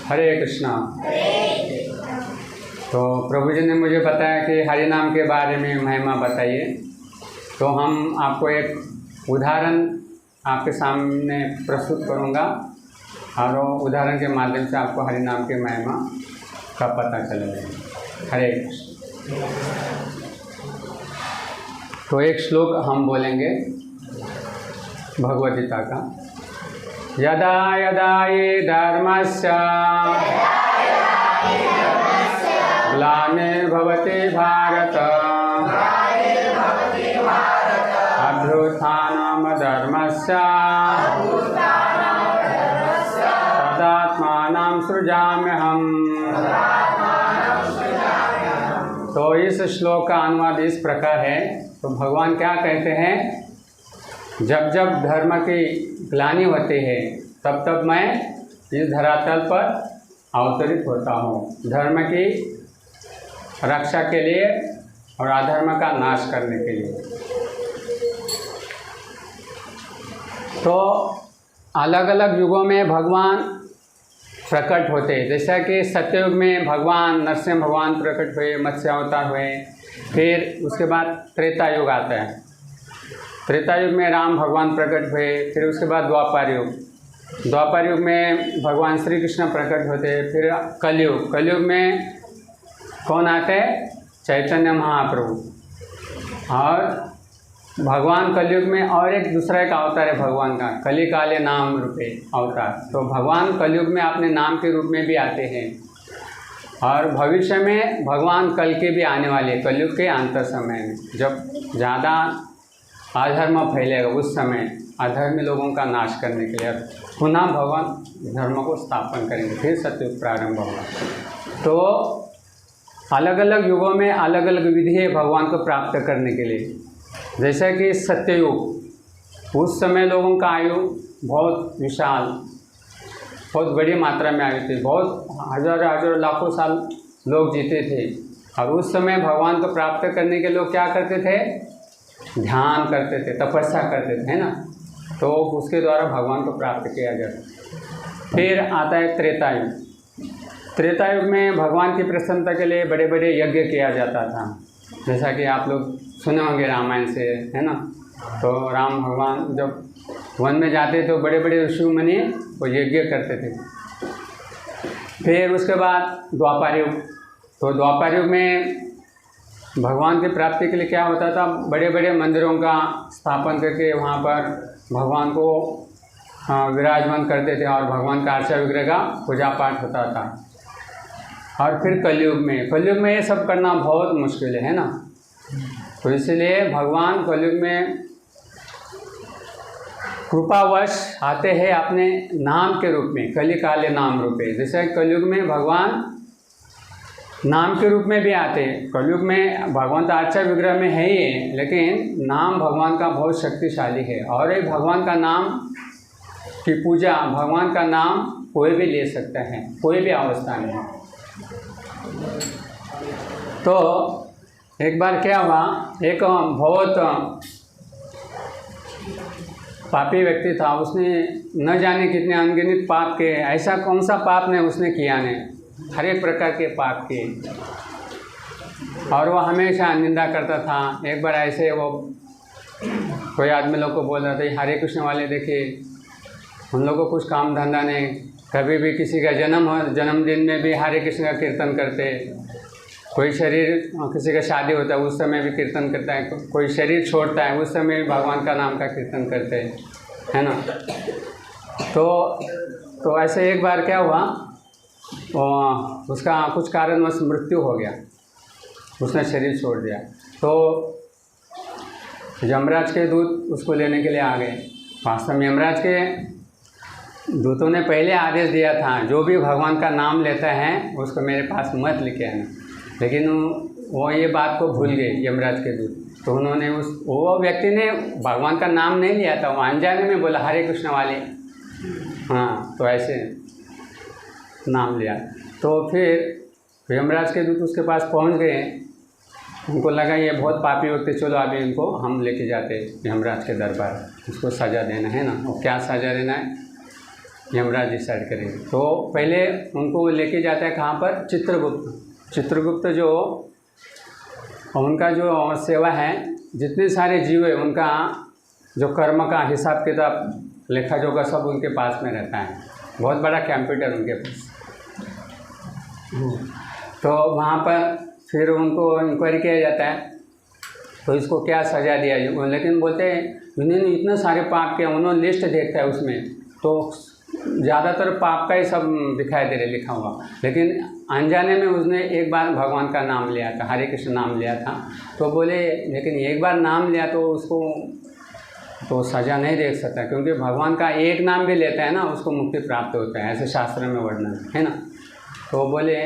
हरे कृष्णा। तो प्रभु जी ने मुझे बताया कि हरि नाम के बारे में महिमा बताइए, तो हम आपको एक उदाहरण आपके सामने प्रस्तुत करूंगा और वो उदाहरण के माध्यम से आपको हरि नाम के महिमा का पता चलेगा। हरे कृष्ण। तो एक श्लोक हम बोलेंगे भगवद गीता का। यदा यदा हि धर्मस्य ग्लानिर्भवति भारत अभ्युत्थानमधर्मस्य तदात्मानं सृजाम्यहम्। तो इस श्लोक का अनुवाद इस प्रकार है। तो भगवान क्या कहते हैं, जब जब धर्म की ग्लानि होती है तब तब मैं इस धरातल पर अवतरित होता हूँ, धर्म की रक्षा के लिए और अधर्म का नाश करने के लिए। तो अलग अलग युगों में भगवान प्रकट होते हैं। जैसा कि सत्ययुग में भगवान नरसिंह भगवान प्रकट हुए, मत्स्य अवतार हुए। फिर उसके बाद त्रेता युग आता है। त्रेता युग में राम भगवान प्रकट हुए। फिर उसके बाद द्वापर युग, द्वापर युग में भगवान श्री कृष्ण प्रकट होते। फिर कलयुग, कलयुग में कौन आते हैं, चैतन्य महाप्रभु। और भगवान कलयुग में और एक दूसरा एक अवतार है भगवान का, कली काले नाम रूपे अवतार। तो भगवान कलयुग में अपने नाम के रूप में भी आते हैं और भविष्य में भगवान कल के भी आने वाले, कलयुग के अंत समय में जब ज़्यादा अधर्म फैलेगा, उस समय अधर्मी लोगों का नाश करने के लिए पुनः भगवान धर्म को स्थापन करेंगे, फिर सत्ययुग प्रारंभ होगा। तो अलग अलग युगों में अलग अलग विधि है भगवान को प्राप्त करने के लिए। जैसा कि सत्ययुग, उस समय लोगों का आयु बहुत विशाल, बहुत बड़ी मात्रा में आयु थी, बहुत हजारों लाखों साल लोग जीते थे। और उस समय भगवान को प्राप्त करने के लोग क्या करते थे, ध्यान करते थे, तपस्या करते थे, है ना। तो उसके द्वारा भगवान को प्राप्त किया जाता। फिर आता है त्रेता युग। त्रेता युग में भगवान की प्रसन्नता के लिए बड़े बड़े यज्ञ किया जाता था, जैसा कि आप लोग सुने होंगे रामायण से, है ना। तो राम भगवान जब वन में जाते तो बड़े बड़े ऋषि मुनि वो यज्ञ करते थे। फिर उसके बाद द्वापर युग। तो द्वापर युग में भगवान की प्राप्ति के लिए क्या होता था, बड़े बड़े मंदिरों का स्थापन करके वहाँ पर भगवान को विराजमान करते थे और भगवान का अर्चा विग्रह का पूजा पाठ होता था। और फिर कलयुग में ये सब करना बहुत मुश्किल है ना। तो इसलिए भगवान कलयुग में कृपावश आते हैं अपने नाम के रूप में, कली काले नाम रूपे। जैसे कलयुग में भगवान नाम के रूप में भी आते हैं। कलयुग में भगवान का अच्छा विग्रह में है ही, लेकिन नाम भगवान का बहुत शक्तिशाली है। और ये भगवान का नाम की पूजा, भगवान का नाम कोई भी ले सकता है, कोई भी अवस्था में। तो एक बार क्या हुआ, एक बहुत पापी व्यक्ति था, उसने न जाने कितने अनगिनत पाप के, ऐसा कौन सा पाप ने उसने किया ने, हर एक प्रकार के पाप किए। और वो हमेशा निंदा करता था। एक बार ऐसे वो कोई आदमी लोग को बोल रहा था, हरे कृष्ण वाले देखिए, उन लोगों को कुछ काम धंधा नहीं, कभी भी किसी का जन्मदिन में भी हरे कृष्ण का कीर्तन करते, कोई शरीर, किसी का शादी होता है उस समय भी कीर्तन करता है, कोई शरीर छोड़ता है उस समय भी भगवान का नाम का कीर्तन करते हैं, है ना। तो ऐसे एक बार क्या हुआ, उसका कुछ कारणवश मृत्यु हो गया, उसने शरीर छोड़ दिया। तो यमराज के दूत उसको लेने के लिए आ गए। वास्तव में यमराज के दूतों ने पहले आदेश दिया था, जो भी भगवान का नाम लेता है उसको मेरे पास मत लेके आना, लेकिन वो ये बात को भूल गए यमराज के दूत। तो उन्होंने वो व्यक्ति ने भगवान का नाम नहीं लिया था, वो अनजाने में बोला हरे कृष्ण वाले, हाँ, तो ऐसे नाम लिया। तो फिर यमराज के दूत उसके पास पहुंच गए। उनको लगा ये बहुत पापी व्यक्ति, चलो अभी इनको हम लेके जाते यमराज के दरबार, उसको सज़ा देना है ना। और क्या सज़ा देना है, यमराज डिसाइड करेंगे। तो पहले उनको लेके जाता है कहाँ पर, चित्रगुप्त। चित्रगुप्त जो उनका जो सेवा है, जितने सारे जीव है उनका जो कर्म का हिसाब किताब लेखा जोखा सब उनके पास में रहता है, बहुत बड़ा कंप्यूटर उनके पास। तो वहाँ पर फिर उनको इंक्वायरी किया जाता है, तो इसको क्या सज़ा दिया जाए। लेकिन बोलते हैं उन्होंने इतने सारे पाप किया, उन्होंने लिस्ट देखता है उसमें तो ज़्यादातर पाप का ही सब दिखाई दे रहे लिखा हुआ, लेकिन अनजाने में उसने एक बार भगवान का नाम लिया था, हरे कृष्ण नाम लिया था। तो बोले लेकिन एक बार नाम लिया तो उसको तो सज़ा नहीं देख सकता, क्योंकि भगवान का एक नाम भी लेता है ना उसको मुक्ति प्राप्त होता है, ऐसे शास्त्र में वर्णन है ना। तो बोले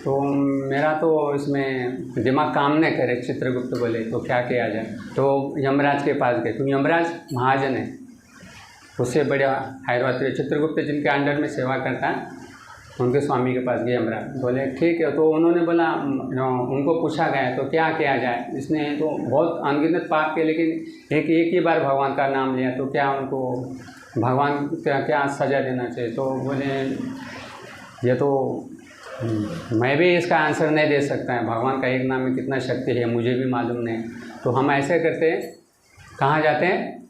तो मेरा तो इसमें दिमाग काम नहीं करे। चित्रगुप्त बोले तो क्या किया जाए। तो यमराज के पास गए, तो यमराज महाजन है, उससे बड़ा हायरवात्री चित्रगुप्त जिनके अंडर में सेवा करता है, उनके स्वामी के पास गए यमराज। बोले ठीक है। तो उन्होंने बोला, उनको पूछा गया तो क्या किया जाए, इसने तो बहुत अनगिनत पाप किए लेकिन एक ही बार भगवान का नाम लिया, तो क्या उनको भगवान क्या सज़ा देना चाहिए। तो बोले ये तो मैं भी इसका आंसर नहीं दे सकता है, भगवान का एक नाम में कितना शक्ति है मुझे भी मालूम नहीं। तो हम ऐसे करते हैं, कहाँ जाते हैं,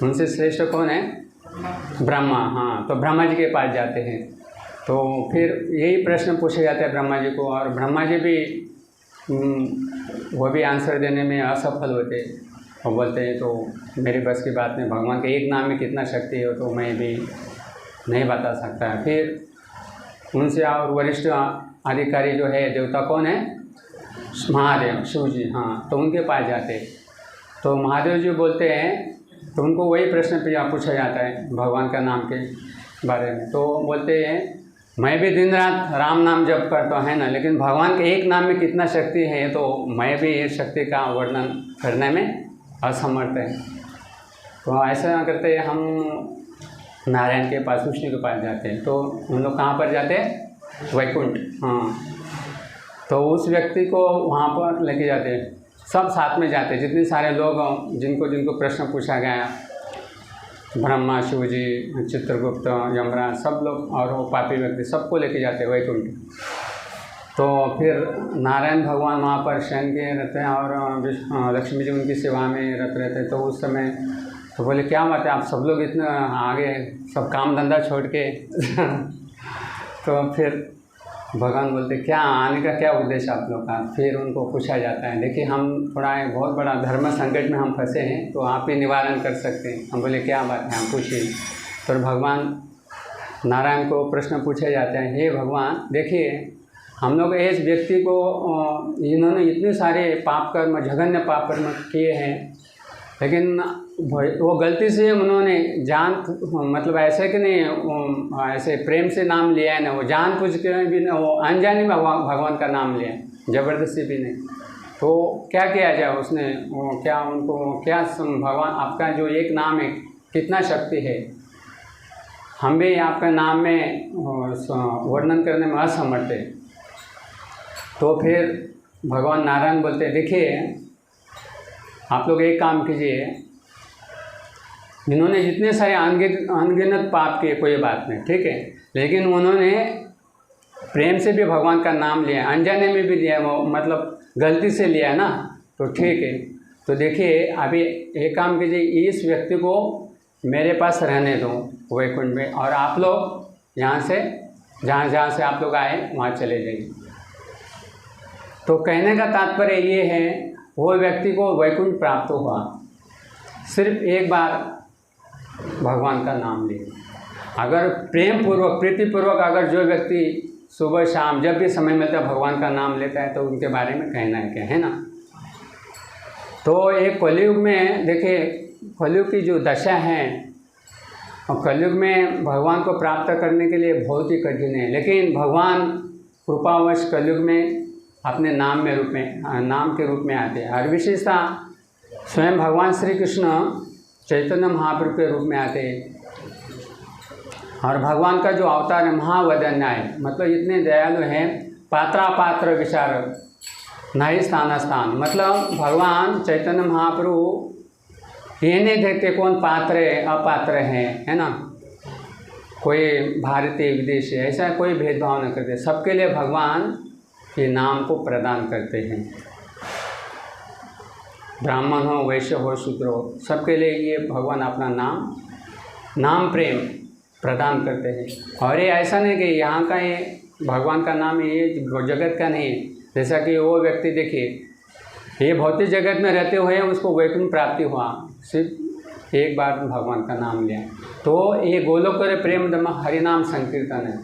उनसे श्रेष्ठ कौन है, ब्रह्मा। हाँ, तो ब्रह्मा जी के पास जाते हैं। तो फिर यही प्रश्न पूछे जाते हैं ब्रह्मा जी को, और ब्रह्मा जी भी वो भी आंसर देने में असफल होते और बोलते हैं तो मेरी बस की बात नहीं, भगवान के एक नाम में कितना शक्ति है तो मैं भी नहीं बता सकता। फिर उनसे और वरिष्ठ अधिकारी जो है देवता कौन है, महादेव, शिव जी। हाँ, तो उनके पास जाते, तो महादेव जी बोलते हैं, तो उनको वही प्रश्न पूछा जाता है भगवान का नाम के बारे में। तो बोलते हैं मैं भी दिन रात राम नाम जप करता है ना, लेकिन भगवान के एक नाम में कितना शक्ति है तो मैं भी इस शक्ति का वर्णन करने में असमर्थ है। तो ऐसा करते हम नारायण के पास, विष्णु के पास जाते हैं। तो हम लोग कहाँ पर जाते हैं, वैकुंठ। हाँ, तो उस व्यक्ति को वहाँ पर लेके जाते हैं, सब साथ में जाते हैं, जितने सारे लोग जिनको प्रश्न पूछा गया, ब्रह्मा, शिव जी, चित्रगुप्त, यमराज, सब लोग और वो पापी व्यक्ति सबको लेके जाते हैं वैकुंठ। तो फिर नारायण भगवान वहाँ पर शयन के रहते हैं और लक्ष्मी जी उनकी सेवा में रत रहते हैं। तो उस समय तो बोले क्या बात है, आप सब लोग इतना आगे, सब काम धंधा छोड़ के तो फिर भगवान बोलते क्या आने का क्या उद्देश्य आप लोग का। फिर उनको पूछा जाता है, देखिए हम थोड़ा बहुत बड़ा धर्म संकट में हम फंसे हैं, तो आप ही निवारण कर सकते हैं। हम बोले क्या बात है, हम पूछिए। तो भगवान नारायण को प्रश्न पूछे जाते हैं, हे भगवान देखिए हम लोग इस व्यक्ति को, इन्होंने इतने सारे पाप कर्म, जघन्य पाप कर्म किए हैं, लेकिन वो गलती से उन्होंने मतलब ऐसे कि नहीं ऐसे प्रेम से नाम लिया है ना, वो जानबूझ के भी ना, वो अनजाने में भगवान का नाम लिया, ज़बरदस्ती भी नहीं। तो क्या किया जाए, उसने वो क्या उनको क्या भगवान आपका जो एक नाम है कितना शक्ति है, हम भी आपका नाम में वर्णन करने में असमर्थ है। तो फिर भगवान नारायण बोलते देखिए आप लोग एक काम कीजिए, इन्होंने जितने सारे अनगिनत पाप किए कोई बात नहीं, ठीक है, लेकिन उन्होंने प्रेम से भी भगवान का नाम लिया, अनजाने में भी लिया, वो मतलब गलती से लिया ना, तो ठीक है। तो देखिए अभी एक काम कीजिए, इस व्यक्ति को मेरे पास रहने दो वैकुंठ में, और आप लोग यहाँ से जहाँ से आप लोग आए वहाँ चले जाइए। तो कहने का तात्पर्य ये है, वो व्यक्ति को वैकुंठ प्राप्त हुआ सिर्फ एक बार भगवान का नाम ले। अगर प्रेम पूर्वक, प्रीतिपूर्वक अगर जो व्यक्ति सुबह शाम जब भी समय मिलता है भगवान का नाम लेता है, तो उनके बारे में कहना है क्या, है ना। तो एक कलयुग में देखिए, कलयुग की जो दशा है, और कलयुग में भगवान को प्राप्त करने के लिए बहुत ही कठिन है, लेकिन भगवान कृपावश कलयुग में अपने नाम के रूप में आते हैं। और विशेषता स्वयं भगवान श्री कृष्ण चैतन्य महाप्रभु के रूप में आते हैं। और भगवान का जो अवतार है महावदन्य है, मतलब इतने दयालु हैं, पात्रापात्र विचार नहीं स्थान, मतलब भगवान चैतन्य महाप्रभु ये नहीं देखते कौन पात्र है अपात्र है ना। कोई भारतीय विदेशी, ऐसा कोई भेदभाव न करते, सबके लिए भगवान के नाम को प्रदान करते हैं। ब्राह्मण हो, वैश्य हो, शूद्र हो, सबके लिए ये भगवान अपना नाम प्रेम प्रदान करते हैं। और ये ऐसा नहीं कि यहाँ का ये भगवान का नाम ये जगत का नहीं है। जैसा कि वो व्यक्ति देखिए, ये भौतिक जगत में रहते हुए उसको वैकुंठ प्राप्ति हुआ, सिर्फ एक बार भगवान का नाम लिया, तो ये गोलोक प्रेम धम हरि नाम संकीर्तन है।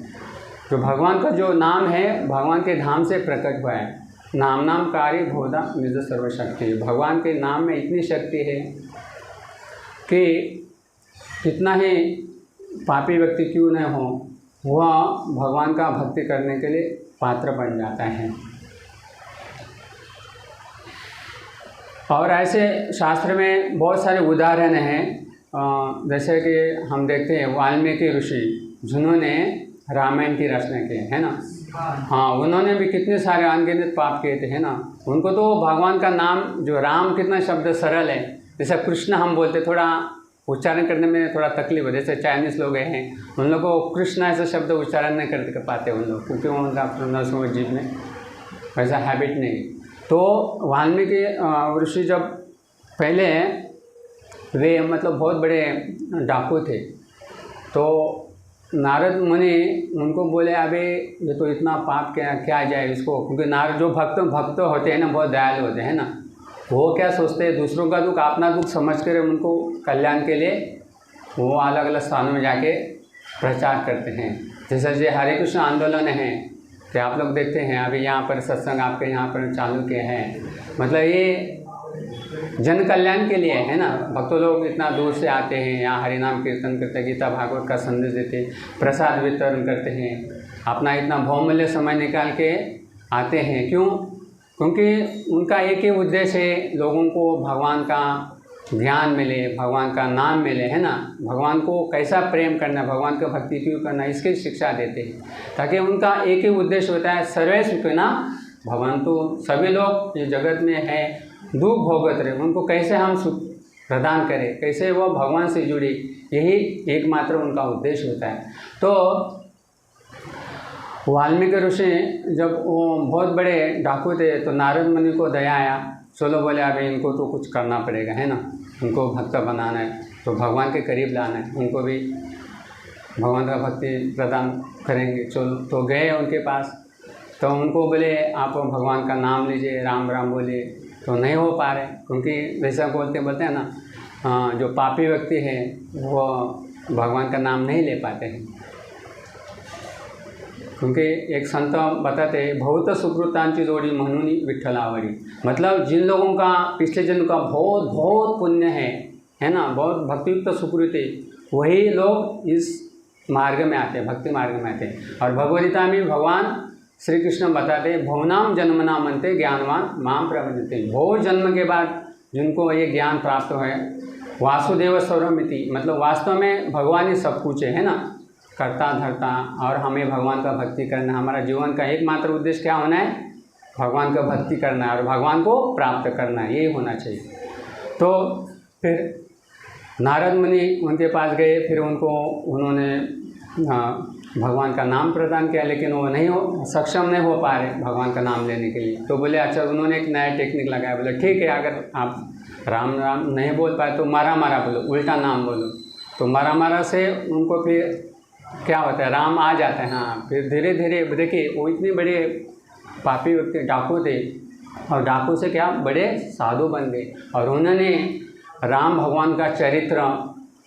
जो भगवान का जो नाम है भगवान के धाम से प्रकट हुआ है। नाम कार्य भोदा निज सर्वशक्ति। भगवान के नाम में इतनी शक्ति है कि कितना ही पापी व्यक्ति क्यों न हो, वह भगवान का भक्ति करने के लिए पात्र बन जाता है। और ऐसे शास्त्र में बहुत सारे उदाहरण हैं, जैसे कि हम देखते हैं वाल्मीकि ऋषि जिन्होंने रामायण की रचना की है ना, हाँ, उन्होंने भी कितने सारे अनगिनत पाप किए थे, है ना। उनको तो भगवान का नाम, जो राम कितना शब्द सरल है, जैसे कृष्ण हम बोलते, थोड़ा उच्चारण करने में थोड़ा तकलीफ है। जैसे चाइनीज़ लोग हैं, उन लोगों को कृष्ण ऐसा शब्द उच्चारण नहीं कर पाते उन लोग, क्योंकि उनका जीव में वैसा हैबिट नहीं। तो वाल्मीकि ऋषि जब पहले वे मतलब बहुत बड़े डाकू थे, तो नारद मुनि उनको बोले अबे ये तो इतना पाप क्या जाए इसको, क्योंकि नारद जो भक्त होते हैं ना, बहुत दयालु होते हैं ना, वो क्या सोचते हैं, दूसरों का दुख अपना दुख समझ कर उनको कल्याण के लिए वो अलग अलग स्थानों में जाके प्रचार करते हैं। जैसे जो हरे कृष्ण आंदोलन है कि आप लोग देखते हैं, अभी यहाँ पर सत्संग आपके यहाँ पर चालू किए हैं, मतलब ये जन कल्याण के लिए है ना। भक्तों लोग इतना दूर से आते हैं, यहाँ हरि नाम कीर्तन करते हैं, गीता भागवत का संदेश देते हैं, प्रसाद वितरण करते हैं, अपना इतना बहुमूल्य समय निकाल के आते हैं। क्यों? क्योंकि उनका एक ही उद्देश्य है, लोगों को भगवान का ज्ञान मिले, भगवान का नाम मिले, है ना। भगवान को कैसा प्रेम करना, भगवान का भक्ति क्यों करना, इसकी शिक्षा देते हैं, ताकि उनका एक ही उद्देश्य होता है, सर्वे सुखिनः भवन्तु। सभी लोग ये जगत में है दुख भोगत रहे, उनको कैसे हम सुख प्रदान करें, कैसे वो भगवान से जुड़े, यही एकमात्र उनका उद्देश्य होता है। तो वाल्मीकि ऋषि जब वो बहुत बड़े डाकू थे, तो नारद मुनि को दया आया, चलो बोले अभी इनको तो कुछ करना पड़ेगा, है ना, उनको भक्त बनाना है, तो भगवान के करीब लाना है, उनको भी भगवान का भक्ति प्रदान करेंगे। चलो, तो गए उनके पास, तो उनको बोले आप भगवान का नाम लीजिए, राम राम बोलिए, तो नहीं हो पा रहे, क्योंकि जैसा बोलते हैं ना, जो पापी व्यक्ति है वो भगवान का नाम नहीं ले पाते हैं। क्योंकि एक संत बताते हैं, बहुत सुकृतांची जोड़ी म्हणून विठ्ठलावरी, मतलब जिन लोगों का पिछले जन्म का बहुत बहुत पुण्य है ना, बहुत भक्तियुक्त सुकृति, वही लोग इस मार्ग में आते हैं, भक्ति मार्ग में आते हैं। और भगवद्गीता में भगवान श्री कृष्ण बताते हैं, भवनाम जन्मना मनते ज्ञानवान माम प्रवदते। बहुत जन्म के बाद जिनको ये ज्ञान प्राप्त है, वासुदेव सर्वमिति, मतलब वास्तव में भगवान ही सब कुछ है ना, करता धरता, और हमें भगवान का भक्ति करना, हमारा जीवन का एकमात्र उद्देश्य क्या होना है, भगवान का भक्ति करना है और भगवान को प्राप्त करना है, यही होना चाहिए। तो फिर नारद मुनि उनके पास गए, फिर उन्होंने भगवान का नाम प्रदान किया, लेकिन वो सक्षम नहीं हो पा रहे भगवान का नाम लेने के लिए। तो बोले अच्छा, उन्होंने एक नया टेक्निक लगाया, बोले ठीक है, अगर आप राम राम नहीं बोल पाए तो मारा मारा बोलो, उल्टा नाम बोलो। तो मारा मारा से उनको फिर क्या होता है, राम आ जाता है। हाँ, फिर धीरे धीरे देखिए, वो इतने बड़े पापी व्यक्ति डाकू थे, और डाकू से क्या बड़े साधु बन गए, और उन्होंने राम भगवान का चरित्र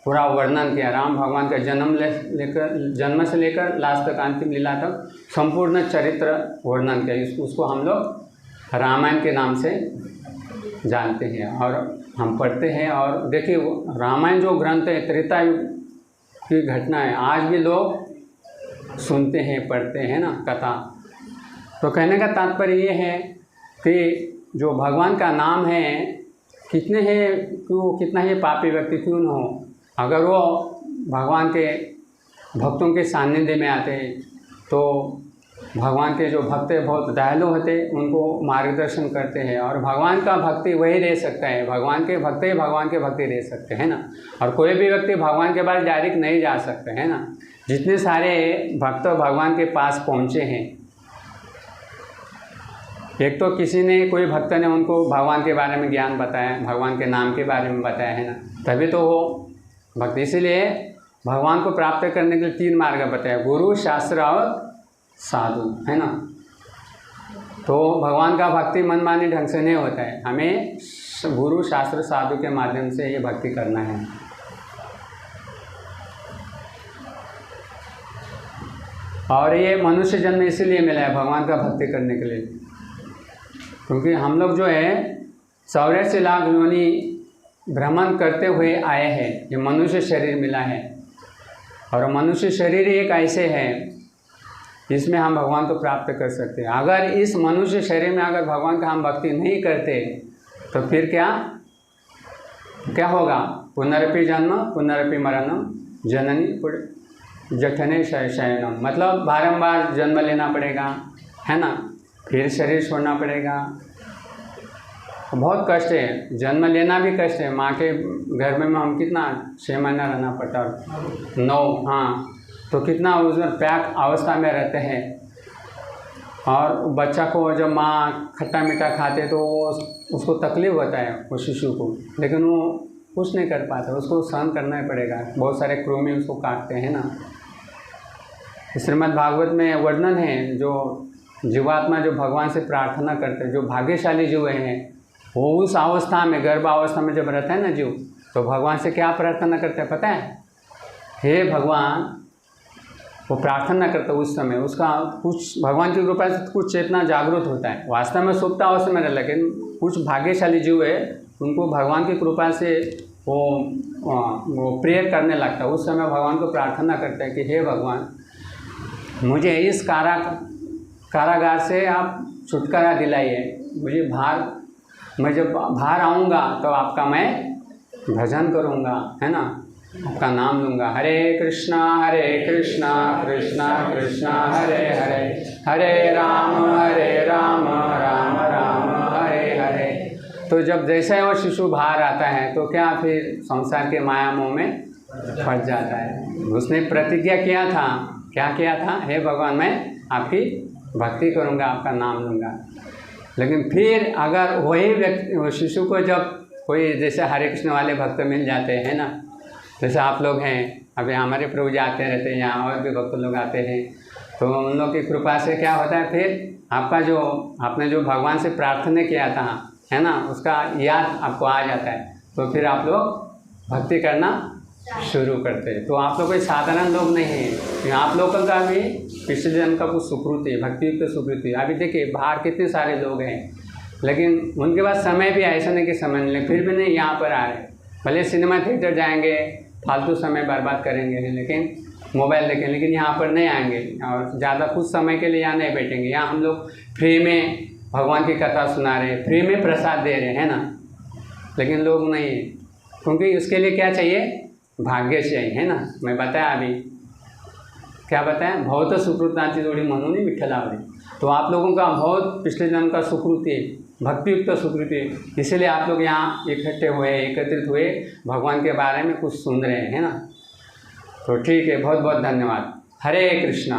पूरा वर्णन किया। राम भगवान का जन्म से लेकर लास्ट तक अंतिम लीला तक संपूर्ण चरित्र वर्णन किया। उसको हम लोग रामायण के नाम से जानते हैं और हम पढ़ते हैं। और देखिए, रामायण जो ग्रंथ है, त्रेता युग की घटना है, आज भी लोग सुनते हैं, पढ़ते हैं ना कथा। तो कहने का तात्पर्य ये है कि जो भगवान का नाम है, कितना ही पापी व्यक्ति क्यों न हो, अगर वो भगवान के भक्तों के सानिध्य में आते हैं तो भगवान के जो भक्त बहुत दयालु होते उनको मार्गदर्शन करते हैं, और भगवान का भक्ति वही दे सकता है, भगवान के भक्त ही भगवान के भक्ति दे सकते हैं ना। और कोई भी व्यक्ति भगवान के पास डायरेक्ट नहीं जा सकते है ना। जितने सारे भक्त भगवान के पास पहुँचे हैं, एक तो किसी ने, कोई भक्त ने उनको भगवान के बारे में ज्ञान बताया, भगवान के नाम के बारे में बताया है ना, तभी तो वो भक्ति। इसीलिए भगवान को प्राप्त करने के लिए 3 मार्ग बताया, गुरु, शास्त्र और साधु, है ना। तो भगवान का भक्ति मनमानी ढंग से नहीं होता है, हमें गुरु, शास्त्र, साधु के माध्यम से ये भक्ति करना है। और ये मनुष्य जन्म इसीलिए मिला है भगवान का भक्ति करने के लिए, क्योंकि हम लोग जो है 84 लाख योनि भ्रमण करते हुए आए हैं, ये मनुष्य शरीर मिला है। और मनुष्य शरीर एक ऐसे है जिसमें हम भगवान को प्राप्त कर सकते हैं। अगर इस मनुष्य शरीर में अगर भगवान का हम भक्ति नहीं करते तो फिर क्या होगा? पुनरपि जन्म पुनरपि मरणम जननी जठने शयनम, मतलब बारंबार जन्म लेना पड़ेगा, है ना, फिर शरीर छोड़ना पड़ेगा। बहुत कष्ट है, जन्म लेना भी कष्ट है। माँ के घर में हम कितना 6 महीना रहना पड़ता है, 9, हाँ, तो कितना उसमें पैक अवस्था में रहते हैं। और बच्चा को जब माँ खट्टा मीठा खाते तो उसको तकलीफ़ होता है, वो शिशु को, लेकिन वो कुछ नहीं कर पाता, उसको सहन करना ही पड़ेगा। बहुत सारे कृमि उसको काटते हैं ना। श्रीमद् भागवत में वर्णन है, जो जीवात्मा जो भगवान से प्रार्थना करते हैं, जो भाग्यशाली जीव हैं, वो उस अवस्था में, गर्भावस्था में जब रहता है ना जीव, तो भगवान से क्या प्रार्थना करते हैं पता है? हे भगवान, वो प्रार्थना करता है उस समय, उसका कुछ भगवान की कृपा से कुछ चेतना जागृत होता है। वास्तव में सुप्त अवस्था में रह, लेकिन कुछ भाग्यशाली जीव है, उनको भगवान की कृपा से वो प्रेयर करने लगता है। उस समय भगवान को प्रार्थना करता है कि हे भगवान, मुझे इस कारागार से आप छुटकारा दिलाइए, मुझे मैं जब बाहर आऊँगा तो आपका मैं भजन करूँगा, है ना, आपका नाम लूँगा। हरे कृष्णा कृष्णा कृष्णा हरे हरे, हरे राम राम राम हरे हरे। तो जब जैसे वो शिशु बाहर आता है तो क्या फिर संसार के माया मोह में फंस जाता है। उसने प्रतिज्ञा किया था, क्या किया था? हे भगवान, मैं आपकी भक्ति करूँगा, आपका नाम लूँगा। लेकिन फिर अगर वही व्यक्ति, शिशु को जब कोई जैसे हरे कृष्ण वाले भक्त मिल जाते हैं ना, जैसे आप लोग हैं, अभी हमारे प्रभु जी आते रहते हैं यहाँ, और भी भक्त लोग आते हैं, तो उन लोग की कृपा से क्या होता है, फिर आपका जो आपने जो भगवान से प्रार्थना किया था, है ना, उसका याद आपको आ जाता है, तो फिर आप लोग भक्ति करना शुरू करते हैं। तो आप लोग कोई साधारण लोग नहीं हैं, आप लोगों का भी पिछले जन्म का कुछ सुकृति है, भक्तियुक्त सुकृति। अभी देखिए बाहर कितने सारे लोग हैं, लेकिन उनके पास समय भी ऐसा नहीं कि समय नहीं, फिर भी नहीं यहाँ पर आ रहे। भले सिनेमा थिएटर जाएंगे, फालतू समय बर्बाद करेंगे, लेकिन मोबाइल देखेंगे, लेकिन यहाँ पर नहीं आएंगे और ज़्यादा कुछ समय के लिए यहाँ नहीं बैठेंगे। यहाँ हम लोग फ्री में भगवान की कथा सुना रहे हैं, फ्री में प्रसाद दे रहे हैं ना, लेकिन लोग नहीं, क्योंकि उसके लिए क्या चाहिए? भाग्य चाहिए, है ना। मैं बताया अभी, क्या बताया? बहुत सुकृताची जोड़ी मनोनी विठ्ठलावली। तो आप लोगों का बहुत पिछले जन्म का सुकृति, भक्तियुक्त सुकृति, इसीलिए आप लोग यहाँ इकट्ठे हुए, एकत्रित हुए, भगवान के बारे में कुछ सुन रहे हैं, है ना। तो ठीक है, बहुत बहुत धन्यवाद। हरे कृष्णा।